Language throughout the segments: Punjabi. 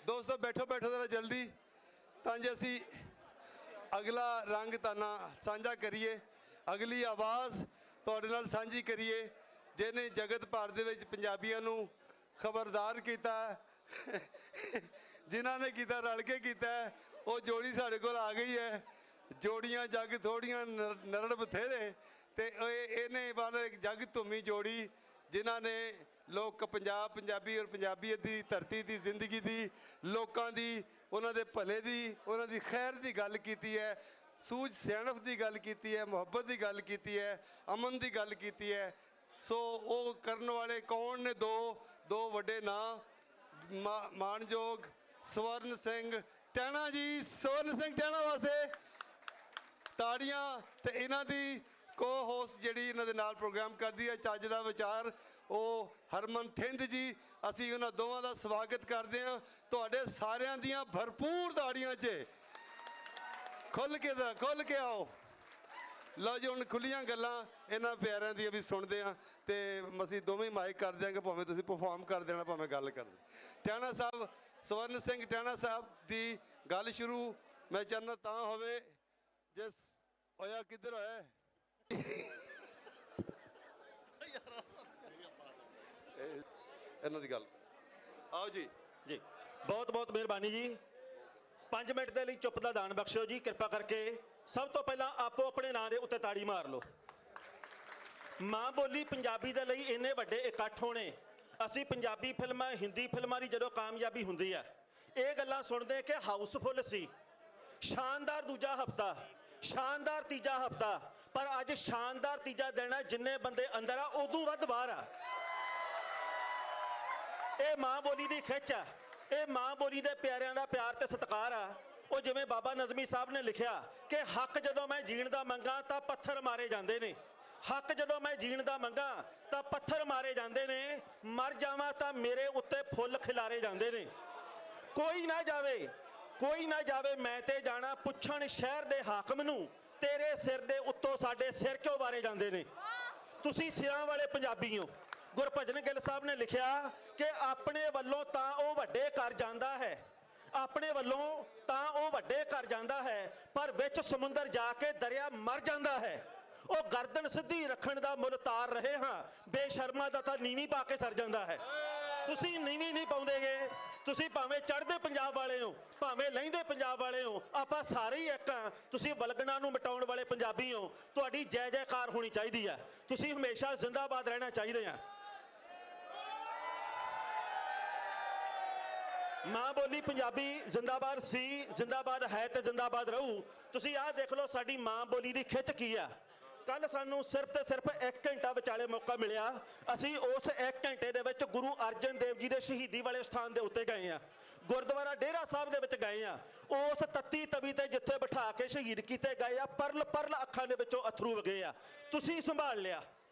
ਦੋਸਤੋ ਬੈਠੋ ਬੈਠੋ ਜ਼ਰਾ ਜਲਦੀ, ਤਾਂ ਜੇ ਅਸੀਂ ਅਗਲਾ ਰੰਗ ਤਾਨਾ ਸਾਂਝਾ ਕਰੀਏ, ਅਗਲੀ ਆਵਾਜ਼ ਤੁਹਾਡੇ ਨਾਲ ਸਾਂਝੀ ਕਰੀਏ, ਜਿਹਨੇ ਜਗਤ ਭਰ ਦੇ ਵਿੱਚ ਪੰਜਾਬੀਆਂ ਨੂੰ ਖਬਰਦਾਰ ਕੀਤਾ, ਜਿਨ੍ਹਾਂ ਨੇ ਕੀਤਾ ਰਲ ਕੇ ਕੀਤਾ, ਉਹ ਜੋੜੀ ਸਾਡੇ ਕੋਲ ਆ ਗਈ ਹੈ। ਜੋੜੀਆਂ ਜੱਗ ਥੋੜੀਆਂ ਨਰੜ ਬਥੇਰੇ, ਤੇ ਇਹਨੇ ਵਾਲੇ ਜੱਗ ਧੂਮੀ ਜੋੜੀ ਜਿਨ੍ਹਾਂ ਨੇ ਲੋਕ ਪੰਜਾਬੀ ਔਰ ਪੰਜਾਬੀਅਤ ਦੀ ਧਰਤੀ ਦੀ ਜ਼ਿੰਦਗੀ ਦੀ, ਲੋਕਾਂ ਦੀ, ਉਹਨਾਂ ਦੇ ਭਲੇ ਦੀ, ਉਹਨਾਂ ਦੀ ਖੈਰ ਦੀ ਗੱਲ ਕੀਤੀ ਹੈ, ਸੂਝ ਸਿਆਣਪ ਦੀ ਗੱਲ ਕੀਤੀ ਹੈ, ਮੁਹੱਬਤ ਦੀ ਗੱਲ ਕੀਤੀ ਹੈ, ਅਮਨ ਦੀ ਗੱਲ ਕੀਤੀ ਹੈ। ਸੋ ਉਹ ਕਰਨ ਵਾਲੇ ਕੌਣ ਨੇ? ਦੋ ਵੱਡੇ ਨਾਂ, ਮਾਣਯੋਗ ਸਵਰਨ ਸਿੰਘ ਟਹਿਣਾ ਜੀ। ਸਵਰਨ ਸਿੰਘ ਟਹਿਣਾ ਵਾਸਤੇ ਤਾੜੀਆਂ। ਤੇ ਇਹਨਾਂ ਦੀ ਕੋ ਹੋਸਟ ਜਿਹੜੀ ਇਹਨਾਂ ਦੇ ਨਾਲ ਪ੍ਰੋਗਰਾਮ ਕਰਦੀ ਹੈ, ਚੱਜ ਦਾ ਵਿਚਾਰ, ਉਹ ਹਰਮਨ ਥਿੰਦ ਜੀ। ਅਸੀਂ ਉਹਨਾਂ ਦੋਵਾਂ ਦਾ ਸਵਾਗਤ ਕਰਦੇ ਹਾਂ ਤੁਹਾਡੇ ਸਾਰਿਆਂ ਦੀਆਂ ਭਰਪੂਰ ਤਾੜੀਆਂ 'ਚ। ਖੁੱਲ੍ਹ ਕੇ ਆਓ। ਲਓ ਜੀ, ਹੁਣ ਖੁੱਲ੍ਹੀਆਂ ਗੱਲਾਂ ਇਹਨਾਂ ਪਿਆਰਿਆਂ ਦੀਆਂ ਵੀ ਸੁਣਦੇ ਹਾਂ, ਅਤੇ ਅਸੀਂ ਦੋਵੇਂ ਮਾਈਕ ਕਰ ਦਿਆਂਗੇ, ਭਾਵੇਂ ਤੁਸੀਂ ਪਰਫਾਰਮ ਕਰ ਦੇਣਾ, ਭਾਵੇਂ ਗੱਲ ਕਰ ਦੇਣਾ। ਟਹਿਣਾ ਸਾਹਿਬ, ਸਵਰਨ ਸਿੰਘ ਟਹਿਣਾ ਸਾਹਿਬ ਦੀ ਗੱਲ ਸ਼ੁਰੂ ਮੈਂ ਚਾਹੁੰਦਾ ਤਾਂ ਹੋਵੇ ਜਿਸ ਹੋਇਆ ਕਿੱਧਰ ਹੋਇਆ ਇਹਨਾਂ ਦੀ ਗੱਲ। ਆਓ ਜੀ। ਜੀ ਬਹੁਤ ਬਹੁਤ ਮਿਹਰਬਾਨੀ ਜੀ। 5 ਮਿੰਟ ਦੇ ਲਈ ਚੁੱਪ ਦਾ ਦਾਨ ਬਖਸ਼ੋ ਜੀ, ਕਿਰਪਾ ਕਰਕੇ। ਸਭ ਤੋਂ ਪਹਿਲਾਂ ਆਪੋ ਆਪਣੇ ਨਾਂ ਦੇ ਉੱਤੇ ਤਾੜੀ ਮਾਰ ਲਓ। ਮਾਂ ਬੋਲੀ ਪੰਜਾਬੀ ਦੇ ਲਈ ਇੰਨੇ ਵੱਡੇ ਇਕੱਠ ਹੋਣੇ। ਅਸੀਂ ਪੰਜਾਬੀ ਫਿਲਮਾਂ, ਹਿੰਦੀ ਫਿਲਮਾਂ ਦੀ ਜਦੋਂ ਕਾਮਯਾਬੀ ਹੁੰਦੀ ਆ, ਇਹ ਗੱਲਾਂ ਸੁਣਦੇ ਕਿ ਹਾਊਸਫੁੱਲ ਸੀ, ਸ਼ਾਨਦਾਰ ਦੂਜਾ ਹਫਤਾ, ਸ਼ਾਨਦਾਰ ਤੀਜਾ ਹਫਤਾ, ਪਰ ਅੱਜ ਸ਼ਾਨਦਾਰ ਤੀਜਾ ਦਿਨ ਹੈ। ਜਿੰਨੇ ਬੰਦੇ ਅੰਦਰ ਆ ਉਦੋਂ ਵੱਧ ਬਾਹਰ ਆ। ਇਹ ਮਾਂ ਬੋਲੀ ਦੀ ਖਿੱਚ ਆ, ਇਹ ਮਾਂ ਬੋਲੀ ਦੇ ਪਿਆਰਿਆਂ ਦਾ ਪਿਆਰ ਤੇ ਸਤਿਕਾਰ ਆ। ਉਹ ਜਿਵੇਂ ਬਾਬਾ ਨਜ਼ਮੀ ਸਾਹਿਬ ਨੇ ਲਿਖਿਆ ਕਿ ਹੱਕ ਜਦੋਂ ਮੈਂ ਜੀਣ ਦਾ ਮੰਗਾ ਤਾਂ ਪੱਥਰ ਮਾਰੇ ਜਾਂਦੇ ਨੇ, ਹੱਕ ਜਦੋਂ ਮੈਂ ਜੀਣ ਦਾ ਮੰਗਾ ਤਾਂ ਪੱਥਰ ਮਾਰੇ ਜਾਂਦੇ ਨੇ, ਮਰ ਜਾਵਾਂ ਤਾਂ ਮੇਰੇ ਉੱਤੇ ਫੁੱਲ ਖਿਲਾਰੇ ਜਾਂਦੇ ਨੇ। ਕੋਈ ਨਾ ਜਾਵੇ ਮੈਂ ਤੇ ਜਾਣਾ, ਪੁੱਛਣ ਸ਼ਹਿਰ ਦੇ ਹਾਕਮ ਨੂੰ ਤੇਰੇ ਸਿਰ ਦੇ ਉੱਤੋਂ ਸਾਡੇ ਸਿਰ ਕਿਉਂ ਵਾਰੇ ਜਾਂਦੇ ਨੇ। ਤੁਸੀਂ ਸਿਰਾਂ ਵਾਲੇ ਪੰਜਾਬੀ ਹੋ। ਗੁਰਭਜਨ ਗਿੱਲ ਸਾਹਿਬ ਨੇ ਲਿਖਿਆ ਕਿ ਆਪਣੇ ਵੱਲੋਂ ਤਾਂ ਉਹ ਵੱਡੇ ਕਰ ਜਾਂਦਾ ਹੈ, ਆਪਣੇ ਵੱਲੋਂ ਤਾਂ ਉਹ ਵੱਡੇ ਕਰ ਜਾਂਦਾ ਹੈ, ਪਰ ਵਿੱਚ ਸਮੁੰਦਰ ਜਾ ਕੇ ਦਰਿਆ ਮਰ ਜਾਂਦਾ ਹੈ। ਉਹ ਗਰਦਨ ਸਿੱਧੀ ਰੱਖਣ ਦਾ ਮੁੱਲ ਤਾਰ ਰਹੇ ਹਾਂ, ਬੇਸ਼ਰਮਾ ਦਾ ਤਾਂ ਨੀਵੀਂ ਪਾ ਕੇ ਸਰ ਜਾਂਦਾ ਹੈ। ਤੁਸੀਂ ਨੀਵੀਂ ਨਹੀਂ ਪਾਉਂਦੇਗੇ। ਤੁਸੀਂ ਭਾਵੇਂ ਚੜ੍ਹਦੇ ਪੰਜਾਬ ਵਾਲੇ ਹੋ, ਭਾਵੇਂ ਲਹਿੰਦੇ ਪੰਜਾਬ ਵਾਲੇ ਹੋ, ਆਪਾਂ ਸਾਰੇ ਹੀ ਇੱਕ ਹਾਂ। ਤੁਸੀਂ ਵਲਗਣਾ ਨੂੰ ਮਿਟਾਉਣ ਵਾਲੇ ਪੰਜਾਬੀ ਹੋ। ਤੁਹਾਡੀ ਜੈ ਜੈਕਾਰ ਹੋਣੀ ਚਾਹੀਦੀ ਹੈ। ਤੁਸੀਂ ਹਮੇਸ਼ਾ ਜ਼ਿੰਦਾਬਾਦ ਰਹਿਣਾ ਚਾਹੀਦੇ ਆ। ਮਾਂ ਬੋਲੀ ਪੰਜਾਬੀ ਜ਼ਿੰਦਾਬਾਦ ਸੀ, ਜ਼ਿੰਦਾਬਾਦ ਹੈ ਤੇ ਜ਼ਿੰਦਾਬਾਦ ਰਹੂ। ਤੁਸੀਂ ਆਹ ਦੇਖ ਲਓ ਸਾਡੀ ਮਾਂ ਬੋਲੀ ਦੀ ਖਿੱਚ ਕੀ ਆ। ਕੱਲ ਸਾਨੂੰ ਸਿਰਫ ਤੇ ਸਿਰਫ 1 ਘੰਟਾ ਵਿਚਾਲੇ ਮੌਕਾ ਮਿਲਿਆ। ਅਸੀਂ ਉਸ 1 ਘੰਟੇ ਦੇ ਵਿੱਚ ਗੁਰੂ ਅਰਜਨ ਦੇਵ ਜੀ ਦੇ ਸ਼ਹੀਦੀ ਵਾਲੇ ਸਥਾਨ ਦੇ ਉੱਤੇ ਗਏ ਆ, ਗੁਰਦੁਆਰਾ ਡੇਰਾ ਸਾਹਿਬ ਦੇ ਵਿੱਚ ਗਏ ਆ। ਉਸ ਤੱਤੀ ਤਵੀ ਤੇ ਜਿੱਥੇ ਬਿਠਾ ਕੇ ਸ਼ਹੀਦ ਕੀਤੇ ਗਏ ਆ, ਪਰਲ ਪਰਲ ਅੱਖਾਂ ਦੇ ਵਿੱਚੋਂ ਅਥਰੂ ਵਗੇ ਆ। ਤੁਸੀਂ ਸੰਭਾਲ ਲਿਆ।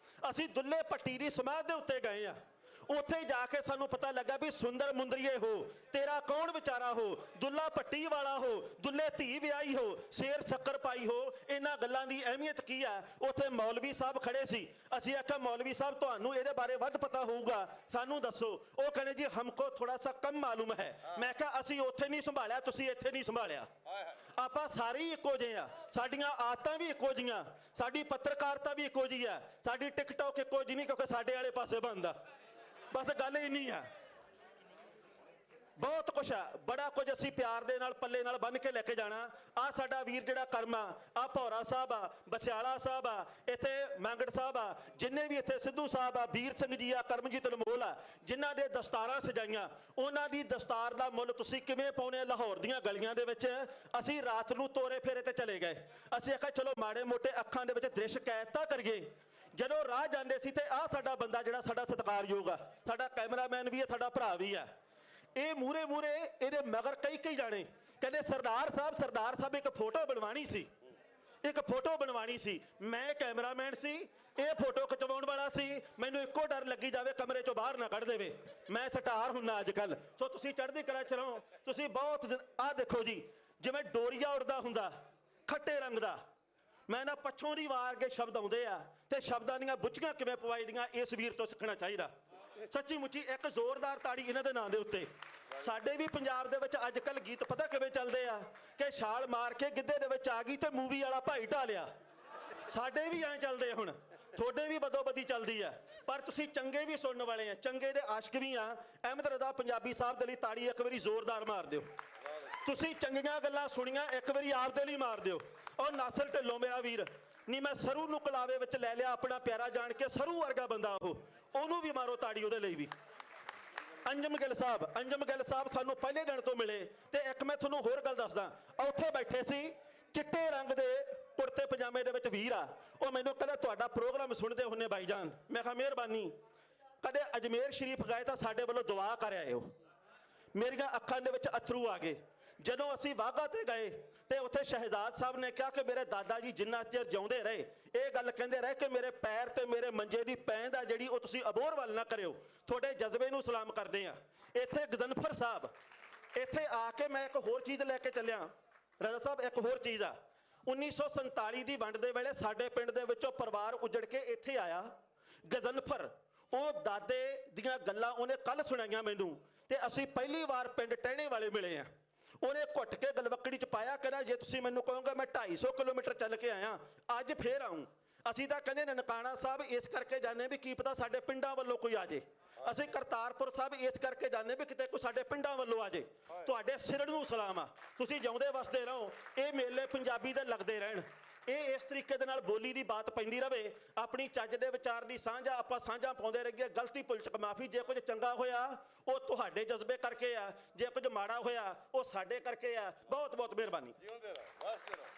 ਅਸੀਂ ਦੁੱਲੇ ਭੱਟੀ ਦੀ ਸਮਾਧ ਦੇ ਉੱਤੇ ਗਏ ਆ। ਉੱਥੇ ਜਾ ਕੇ ਸਾਨੂੰ ਪਤਾ ਲੱਗਾ ਵੀ ਸੁੰਦਰ ਮੁੰਦਰੀਏ ਹੋ, ਤੇਰਾ ਕੌਣ ਵਿਚਾਰਾ ਹੋ, ਦੁੱਲਾ ਭੱਟੀ ਵਾਲਾ ਹੋ, ਦੁੱਲੇ ਧੀ ਵਿਆਹੀ ਹੋ, ਸ਼ੇਰ ਸ਼ੱਕਰ ਪਾਈ ਹੋ। ਇਹਨਾਂ ਗੱਲਾਂ ਦੀ ਅਹਿਮੀਅਤ ਕੀ ਆ। ਉੱਥੇ ਮੌਲਵੀ ਸਾਹਿਬ ਖੜੇ ਸੀ। ਅਸੀਂ ਆਖਿਆ ਮੌਲਵੀ ਸਾਹਿਬ ਤੁਹਾਨੂੰ ਇਹਦੇ ਬਾਰੇ ਵੱਧ ਪਤਾ ਹੋਊਗਾ, ਸਾਨੂੰ ਦੱਸੋ। ਉਹ ਕਹਿੰਦੇ ਜੀ ਹਮਕੋ ਥੋੜਾ ਸਾ ਕਮ ਮਾਲੂਮ ਹੈ। ਮੈਂ ਕਿਹਾ ਅਸੀਂ ਉੱਥੇ ਨਹੀਂ ਸੰਭਾਲਿਆ, ਤੁਸੀਂ ਇੱਥੇ ਨਹੀਂ ਸੰਭਾਲਿਆ। ਆਪਾਂ ਸਾਰੇ ਹੀ ਇੱਕੋ ਜਿਹੇ ਆ, ਸਾਡੀਆਂ ਆਦਤਾਂ ਵੀ ਇੱਕੋ ਜਿਹੀਆਂ, ਸਾਡੀ ਪੱਤਰਕਾਰਤਾ ਵੀ ਇੱਕੋ ਜਿਹੀ ਆ, ਸਾਡੀ ਟਿਕਟੌਕ ਇੱਕੋ ਜਿਹੀ ਨਹੀਂ, ਕਿਉਂਕਿ ਸਾਡੇ ਵਾਲੇ ਪਾਸੇ ਬਣਦਾ। ਬਸ ਗੱਲ ਇੰਨੀ ਆ। ਬਹੁਤ ਕੁਛ ਆ, ਬੜਾ ਕੁਝ ਅਸੀਂ ਪਿਆਰ ਦੇ ਨਾਲ ਪੱਲੇ ਨਾਲ ਬੰਨ੍ਹ ਕੇ ਲੈ ਕੇ ਜਾਣਾ। ਆਹ ਸਾਡਾ ਵੀਰ ਜਿਹੜਾ ਕਰਮਾ, ਆਹ ਭੌਰਾ ਸਾਹਿਬ ਆ, ਬਸਿਆਲਾ ਸਾਹਿਬ ਆ, ਇੱਥੇ ਮੰਗੜ ਸਾਹਿਬ ਆ, ਜਿੰਨੇ ਵੀ ਇੱਥੇ ਸਿੱਧੂ ਸਾਹਿਬ ਆ, ਵੀਰ ਸਿੰਘ ਜੀ ਆ, ਕਰਮਜੀਤ ਅਨਮੋਲ ਆ, ਜਿਨ੍ਹਾਂ ਦੇ ਦਸਤਾਰਾਂ ਸਜਾਈਆਂ, ਉਹਨਾਂ ਦੀ ਦਸਤਾਰ ਦਾ ਮੁੱਲ ਤੁਸੀਂ ਕਿਵੇਂ ਪਾਉਣੇ। ਲਾਹੌਰ ਦੀਆਂ ਗਲੀਆਂ ਦੇ ਵਿੱਚ ਅਸੀਂ ਰਾਤ ਨੂੰ ਤੋਰੇ ਫੇਰੇ ਤੇ ਚਲੇ ਗਏ। ਅਸੀਂ ਆਖਿਆ ਚਲੋ ਮਾੜੇ ਮੋਟੇ ਅੱਖਾਂ ਦੇ ਵਿੱਚ ਦ੍ਰਿਸ਼ ਕੈਦ ਤਾਂ ਕਰੀਏ। ਜਦੋਂ ਰਾਹ ਜਾਂਦੇ ਸੀ ਤੇ ਆਹ ਸਾਡਾ ਬੰਦਾ ਜਿਹੜਾ ਸਾਡਾ ਸਤਿਕਾਰਯੋਗ ਆ, ਸਾਡਾ ਕੈਮਰਾਮੈਨ ਵੀ ਹੈ, ਸਾਡਾ ਭਰਾ ਵੀ ਆ, ਇਹ ਮੂਰੇ ਇਹਦੇ ਮਗਰ ਕਈ ਜਾਣੇ ਕਹਿੰਦੇ ਸਰਦਾਰ ਸਾਹਿਬ ਇੱਕ ਫੋਟੋ ਬਣਵਾਣੀ ਸੀ, ਇੱਕ ਫੋਟੋ ਬਣਵਾਣੀ ਸੀ। ਮੈਂ ਕੈਮਰਾਮੈਨ ਸੀ, ਇਹ ਫੋਟੋ ਖਿਚਵਾਉਣ ਵਾਲਾ ਸੀ। ਮੈਨੂੰ ਇੱਕੋ ਡਰ ਲੱਗੀ ਜਾਵੇ ਕਮਰੇ ਚੋਂ ਬਾਹਰ ਨਾ ਕੱਢ ਦੇਵੇ। ਮੈਂ ਸਟਾਰ ਹੁੰਨਾ ਅੱਜ ਕੱਲ। ਸੋ ਤੁਸੀਂ ਚੜ੍ਹਦੀ ਕਲਾ ਚ ਰਹੋ। ਤੁਸੀਂ ਬਹੁਤ ਆਹ ਦੇਖੋ ਜੀ, ਜਿਵੇਂ ਡੋਰੀਆ ਉੜਦਾ ਹੁੰਦਾ ਖੱਟੇ ਰੰਗ ਦਾ, ਮੈਂ ਨਾ ਪੱਛੋਂ ਦੀ ਵਾਰ ਕੇ ਸ਼ਬਦ ਆਉਂਦੇ ਆ, ਤੇ ਸ਼ਬਦਾਂ ਦੀਆਂ ਬੁੱਝੀਆਂ ਕਿਵੇਂ ਪਵਾਈ ਦੀਆਂ ਇਸ ਵੀਰ ਤੋਂ ਸਿੱਖਣਾ ਚਾਹੀਦਾ। ਸੱਚੀ ਮੁੱਚੀ ਇੱਕ ਜ਼ੋਰਦਾਰ ਤਾੜੀ ਇਹਨਾਂ ਦੇ ਨਾਂ ਦੇ ਉੱਤੇ। ਸਾਡੇ ਵੀ ਪੰਜਾਬ ਦੇ ਵਿੱਚ ਅੱਜ ਕੱਲ ਗੀਤ ਪਤਾ ਕਿਵੇਂ ਚੱਲਦੇ ਆ ਕਿ ਛਾਲ ਮਾਰ ਕੇ ਗਿੱਧੇ ਦੇ ਵਿੱਚ ਆ ਗਈ ਤੇ ਮੂਵੀ ਵਾਲਾ ਭਾਈ ਢਾਲਿਆ। ਸਾਡੇ ਵੀ ਐਂ ਚੱਲਦੇ ਆ ਹੁਣ, ਤੁਹਾਡੇ ਵੀ ਬਦੋਬਦੀ ਚੱਲਦੀ ਆ। ਪਰ ਤੁਸੀਂ ਚੰਗੇ ਵੀ ਸੁਣਨ ਵਾਲੇ ਆ, ਚੰਗੇ ਦੇ ਆਸ਼ਿਕ ਵੀ ਆ। ਅਹਿਮਦ ਰਜ਼ਾ ਪੰਜਾਬੀ ਸਾਹਿਬ ਦੇ ਲਈ ਤਾੜੀ ਇੱਕ ਵਾਰੀ ਜ਼ੋਰਦਾਰ ਮਾਰ ਦਿਓ। ਤੁਸੀਂ ਚੰਗੀਆਂ ਗੱਲਾਂ ਸੁਣੀਆਂ, ਇੱਕ ਵਾਰੀ ਆਪ ਦੇ ਲਈ ਮਾਰ ਦਿਓ। ਉਹ ਨਾਸਰ ਢਿੱਲੋਂ ਮੇਰਾ ਵੀਰ ਨਹੀਂ, ਮੈਂ ਸਰੂ ਨੂੰ ਕਲਾਵੇ ਵਿੱਚ ਲੈ ਲਿਆ ਆਪਣਾ ਪਿਆਰਾ ਜਾਣ ਕੇ, ਸਰੂ ਵਰਗਾ ਬੰਦਾ ਉਹਨੂੰ ਵੀ ਮਾਰੋ ਤਾੜੀ ਉਹਦੇ ਲਈ ਵੀ। ਅੰਜਮ ਗਿੱਲ ਸਾਹਿਬ ਸਾਨੂੰ ਪਹਿਲੇ ਦਿਨ ਤੋਂ ਮਿਲੇ। ਤੇ ਇੱਕ ਮੈਂ ਤੁਹਾਨੂੰ ਹੋਰ ਗੱਲ ਦੱਸਦਾ, ਉੱਥੇ ਬੈਠੇ ਸੀ ਚਿੱਟੇ ਰੰਗ ਦੇ ਕੁੜਤੇ ਪਜਾਮੇ ਦੇ ਵਿੱਚ ਵੀਰ ਆ। ਉਹ ਮੈਨੂੰ ਕਹਿੰਦਾ ਤੁਹਾਡਾ ਪ੍ਰੋਗਰਾਮ ਸੁਣਦੇ ਹੁੰਨੇ ਬਾਈ ਜਾਨ। ਮੈਂ ਕਿਹਾ ਮਿਹਰਬਾਨੀ। ਕਦੇ ਅਜਮੇਰ ਸ਼ਰੀਫ ਗਏ ਤਾਂ ਸਾਡੇ ਵੱਲੋਂ ਦੁਆ ਕਰ ਆਇਓ। ਮੇਰੀਆਂ ਅੱਖਾਂ ਦੇ ਵਿੱਚ ਅਥਰੂ ਆ ਗਏ। ਜਦੋਂ ਅਸੀਂ ਵਾਹਗਾ ਤੇ ਗਏ ਤੇ ਉੱਥੇ ਸ਼ਹਿਜ਼ਾਦ ਸਾਹਿਬ ਨੇ ਕਿਹਾ ਕਿ ਮੇਰੇ ਦਾਦਾ ਜੀ ਜਿੰਨਾ ਚਿਰ ਜਿਉਂਦੇ ਰਹੇ ਇਹ ਗੱਲ ਕਹਿੰਦੇ ਰਹੇ ਕਿ ਮੇਰੇ ਪੈਰ ਤੇ ਮੇਰੇ ਮੰਜੇ ਦੀ ਪੈਂਦ ਆ ਜਿਹੜੀ ਉਹ ਤੁਸੀਂ ਅਬੋਰ ਵੱਲ ਨਾ ਕਰਿਓ, ਤੁਹਾਡੇ ਜਜ਼ਬੇ ਨੂੰ ਸਲਾਮ ਕਰਦੇ ਆ। ਇੱਥੇ ਗਜ਼ਨਫਰ ਸਾਹਿਬ, ਇੱਥੇ ਆ ਕੇ ਮੈਂ ਇੱਕ ਹੋਰ ਚੀਜ਼ ਲੈ ਕੇ ਚੱਲਿਆ ਰਜ਼ਾ ਸਾਹਿਬ। ਇੱਕ ਹੋਰ ਚੀਜ਼ ਆ, 1947 ਦੀ ਵੰਡ ਦੇ ਵੇਲੇ ਸਾਡੇ ਪਿੰਡ ਦੇ ਵਿੱਚੋਂ ਪਰਿਵਾਰ ਉਜੜ ਕੇ ਇੱਥੇ ਆਇਆ ਗਜ਼ਨਫਰ। ਉਹ ਦਾਦੇ ਦੀਆਂ ਗੱਲਾਂ ਉਹਨੇ ਕੱਲ ਸੁਣਾਈਆਂ ਮੈਨੂੰ, ਤੇ ਅਸੀਂ ਪਹਿਲੀ ਵਾਰ ਪਿੰਡ ਟਹਿਣੇ ਵਾਲੇ ਮਿਲੇ ਆ। ਉਹਨੇ ਘੁੱਟ ਕੇ ਗਲਵੱਕੜੀ ਚ ਪਾਇਆ, ਕਹਿੰਦਾ ਜੇ ਤੁਸੀਂ ਮੈਨੂੰ ਕਹੋਗੇ ਮੈਂ 250 ਕਿਲੋਮੀਟਰ ਚੱਲ ਕੇ ਆਇਆ, ਅੱਜ ਫੇਰ ਆਊਂ। ਅਸੀਂ ਤਾਂ ਕਹਿੰਦੇ ਨਨਕਾਣਾ ਸਾਹਿਬ ਇਸ ਕਰਕੇ ਜਾਂਦੇ ਵੀ ਕੀ ਪਤਾ ਸਾਡੇ ਪਿੰਡਾਂ ਵੱਲੋਂ ਕੋਈ ਆ ਜੇ। ਅਸੀਂ ਕਰਤਾਰਪੁਰ ਸਾਹਿਬ ਇਸ ਕਰਕੇ ਜਾਂਦੇ ਵੀ ਕਿਤੇ ਕੋਈ ਸਾਡੇ ਪਿੰਡਾਂ ਵੱਲੋਂ ਆ ਜੇ। ਤੁਹਾਡੇ ਸਿਰੜ ਨੂੰ ਸਲਾਮ ਆ, ਤੁਸੀਂ ਜਿਉਂਦੇ ਵਸਦੇ ਰਹੋ। ਇਹ ਮੇਲੇ ਪੰਜਾਬੀ ਦੇ ਲੱਗਦੇ ਰਹਿਣ। ਇਹ ਇਸ ਤਰੀਕੇ ਦੇ ਨਾਲ ਬੋਲੀ ਦੀ ਬਾਤ ਪੈਂਦੀ ਰਵੇ। ਆਪਣੀ ਚੱਜ ਦੇ ਵਿਚਾਰ ਦੀ ਸਾਂਝਾ ਆਪਾਂ ਸਾਂਝਾ ਪਾਉਂਦੇ ਰਹੀਏ। ਗਲਤੀ ਭੁੱਲ ਚੁੱਕ ਮਾਫੀ। ਜੇ ਕੁਝ ਚੰਗਾ ਹੋਇਆ ਉਹ ਤੁਹਾਡੇ ਜਜ਼ਬੇ ਕਰਕੇ ਆ, ਜੇ ਕੁਝ ਮਾੜਾ ਹੋਇਆ ਉਹ ਸਾਡੇ ਕਰਕੇ ਆ। ਬਹੁਤ ਬਹੁਤ ਮਿਹਰਬਾਨੀ। ਜਿਉਂਦੇ ਰਹੋ, ਵਾਸਤੇ ਰਹੋ।